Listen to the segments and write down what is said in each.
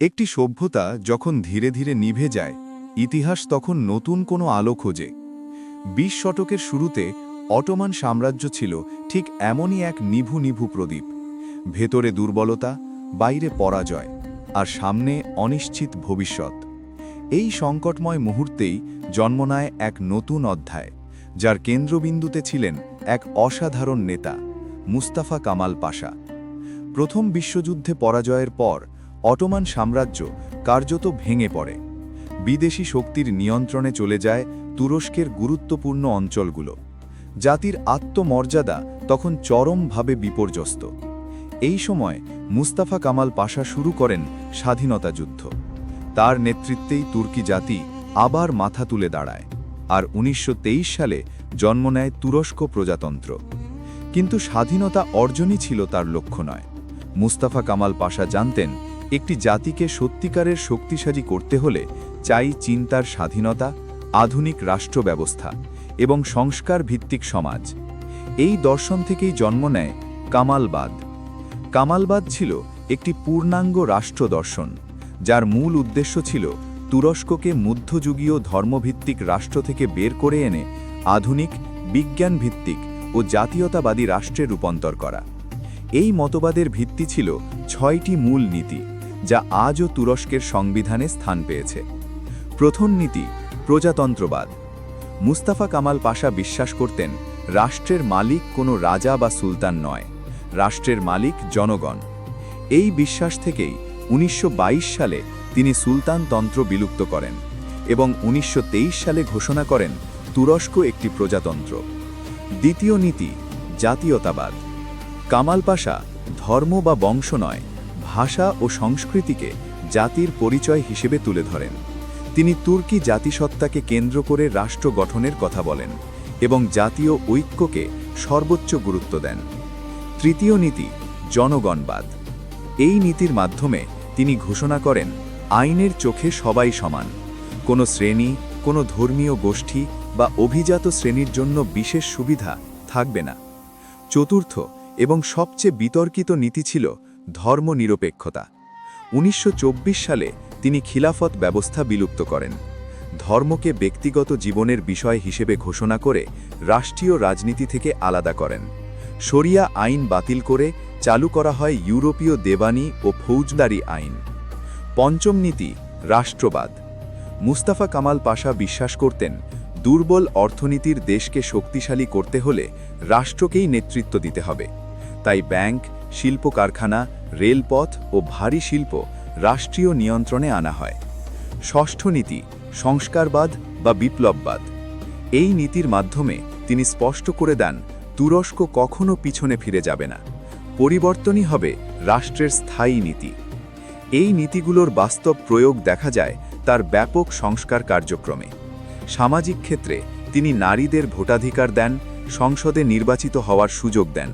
একটি সভ্যতা যখন ধীরে ধীরে নিভে যায়, ইতিহাস তখন নতুন কোনো আলো খোঁজে। ২০ শতকের শুরুতে অটোমান সাম্রাজ্য ছিল ঠিক এমনই এক নিভু নিভু প্রদীপ। ভেতরে দুর্বলতা, বাইরে পরাজয়, আর সামনে অনিশ্চিত ভবিষ্যৎ। এই সংকটময় মুহূর্তেই জন্ম নেয় এক নতুন অধ্যায়, যার কেন্দ্রবিন্দুতে ছিলেন এক অসাধারণ নেতা, মুস্তাফা কামাল পাশা। প্রথম বিশ্বযুদ্ধে পরাজয়ের পর অটোমান সাম্রাজ্য কার্যত ভেঙে পড়ে। বিদেশি শক্তির নিয়ন্ত্রণে চলে যায় তুরস্কের গুরুত্বপূর্ণ অঞ্চলগুলো। জাতির আত্মমর্যাদা তখন চরমভাবে বিপর্যস্ত। এই সময় মুস্তাফা কামাল পাশা শুরু করেন স্বাধীনতা যুদ্ধ। তার নেতৃত্বেই তুর্কি জাতি আবার মাথা তুলে দাঁড়ায়, আর ১৯২৩ সালে জন্ম নেয় তুরস্ক প্রজাতন্ত্র। কিন্তু স্বাধীনতা অর্জনই ছিল তার লক্ষ্য নয়। মুস্তাফা কামাল পাশা জানতেন, একটি জাতিকে সত্যিকারের শক্তিশালী করতে হলে চাই চিন্তার স্বাধীনতা, আধুনিক রাষ্ট্র ব্যবস্থা এবং সংস্কার ভিত্তিক সমাজ। এই দর্শন থেকেই জন্ম নেয় কামালবাদ। কামালবাদ ছিল একটি পূর্ণাঙ্গ রাষ্ট্র দর্শন, যার মূল উদ্দেশ্য ছিল তুরস্ককে মধ্যযুগীয় ধর্মভিত্তিক রাষ্ট্র থেকে বের করে এনে আধুনিক, বিজ্ঞানভিত্তিক ও জাতীয়তাবাদী রাষ্ট্রে রূপান্তর করা। এই মতবাদের ভিত্তি ছিল ৬টি মূল নীতি, যা আজও তুরস্কের সংবিধানে স্থান পেয়েছে। প্রথম নীতি প্রজাতন্ত্রবাদ। মুস্তাফা কামাল পাশা বিশ্বাস করতেন, রাষ্ট্রের মালিক কোনো রাজা বা সুলতান নয়, রাষ্ট্রের মালিক জনগণ। এই বিশ্বাস থেকেই ১৯২২ সালে তিনি সুলতানতন্ত্র বিলুপ্ত করেন এবং ১৯২৩ সালে ঘোষণা করেন তুরস্ক একটি প্রজাতন্ত্র। দ্বিতীয় নীতি জাতীয়তাবাদ। কামাল পাশা ধর্ম বা বংশ নয়, ভাষা ও সংস্কৃতিকে জাতির পরিচয় হিসেবে তুলে ধরেন। তিনি তুর্কি জাতিসত্তাকে কেন্দ্র করে রাষ্ট্র গঠনের কথা বলেন এবং জাতীয় ঐক্যকে সর্বোচ্চ গুরুত্ব দেন। তৃতীয় নীতি জনগণবাদ। এই নীতির মাধ্যমে তিনি ঘোষণা করেন, আইনের চোখে সবাই সমান, কোনো শ্রেণী, কোনো ধর্মীয় গোষ্ঠী বা অভিজাত শ্রেণীর জন্য বিশেষ সুবিধা থাকবে না। চতুর্থ এবং সবচেয়ে বিতর্কিত নীতি ছিল ধর্মনিরপেক্ষতা। ১৯২৪ সালে তিনি খিলাফত ব্যবস্থা বিলুপ্ত করেন, ধর্মকে ব্যক্তিগত জীবনের বিষয় হিসেবে ঘোষণা করে রাষ্ট্রীয় রাজনীতি থেকে আলাদা করেন। শরিয়া আইন বাতিল করে চালু করা হয় ইউরোপীয় দেওয়ানি ও ফৌজদারি আইন। পঞ্চম নীতি রাষ্ট্রবাদ। মুস্তাফা কামাল পাশা বিশ্বাস করতেন, দুর্বল অর্থনীতির দেশকে শক্তিশালী করতে হলে রাষ্ট্রকেই নেতৃত্ব দিতে হবে। তাই ব্যাংক, শিল্প কারখানা, রেলপথ ও ভারী শিল্প রাষ্ট্রীয় নিয়ন্ত্রণে আনা হয়। ষষ্ঠ নীতি সংস্কারবাদ বা বিপ্লববাদ। এই নীতির মাধ্যমে তিনি স্পষ্ট করে দেন, তুরস্ক কখনো পিছনে ফিরে যাবে না, পরিবর্তনই হবে রাষ্ট্রের স্থায়ী নীতি। এই নীতিগুলোর বাস্তব প্রয়োগ দেখা যায় তার ব্যাপক সংস্কার কার্যক্রমে। সামাজিক ক্ষেত্রে তিনি নারীদের ভোটাধিকার দেন, সংসদে নির্বাচিত হওয়ার সুযোগ দেন,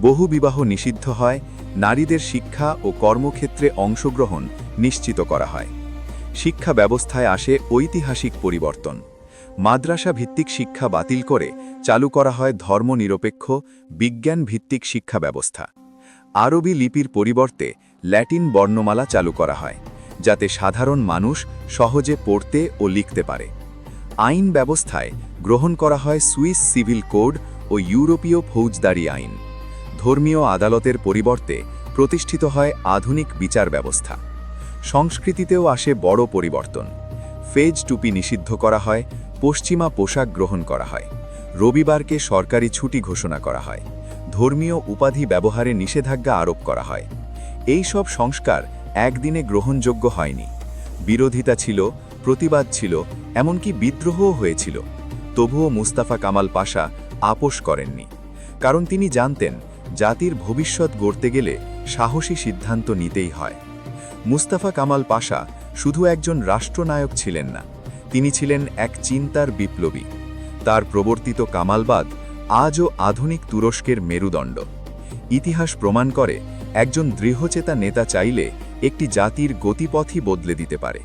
বহুবিবাহ নিষিদ্ধ হয়, নারীদের শিক্ষা ও কর্মক্ষেত্রে অংশগ্রহণ নিশ্চিত করা হয়। শিক্ষা ব্যবস্থায় আসে ঐতিহাসিক পরিবর্তন। মাদ্রাসা ভিত্তিক শিক্ষা বাতিল করে চালু করা হয় ধর্মনিরপেক্ষ, বিজ্ঞানভিত্তিক শিক্ষা ব্যবস্থা। আরবি লিপির পরিবর্তে ল্যাটিন বর্ণমালা চালু করা হয়, যাতে সাধারণ মানুষ সহজে পড়তে ও লিখতে পারে। আইন ব্যবস্থায় গ্রহণ করা হয় সুইস সিভিল কোড ও ইউরোপীয় ফৌজদারি আইন। ধর্মীয় আদালতের পরিবর্তে প্রতিষ্ঠিত হয় আধুনিক বিচার ব্যবস্থা। সংস্কৃতিতেও আসে বড় পরিবর্তন। ফেজ টুপি নিষিদ্ধ করা হয়, পশ্চিমা পোশাক গ্রহণ করা হয়, রবিবারকে সরকারি ছুটি ঘোষণা করা হয়, ধর্মীয় উপাধি ব্যবহারে নিষেধাজ্ঞা আরোপ করা হয়। এই সব সংস্কার একদিনে গ্রহণযোগ্য হয়নি। বিরোধিতা ছিল, প্রতিবাদ ছিল, এমনকি বিদ্রোহও হয়েছিল। তবুও মুস্তাফা কামাল পাশা আপোস করেননি, কারণ তিনি জানতেন, জাতির ভবিষ্যৎ গড়তে গেলে সাহসী সিদ্ধান্ত নিতেই হয়। মুস্তাফা কামাল পাশা শুধু একজন রাষ্ট্রনায়ক ছিলেন না, তিনি ছিলেন এক চিন্তার বিপ্লবী। তার প্রবর্তিত কামালবাদ আজও আধুনিক তুরস্কের মেরুদণ্ড। ইতিহাস প্রমাণ করে, একজন দৃঢ়চেতা নেতা চাইলে একটি জাতির গতিপথই বদলে দিতে পারে।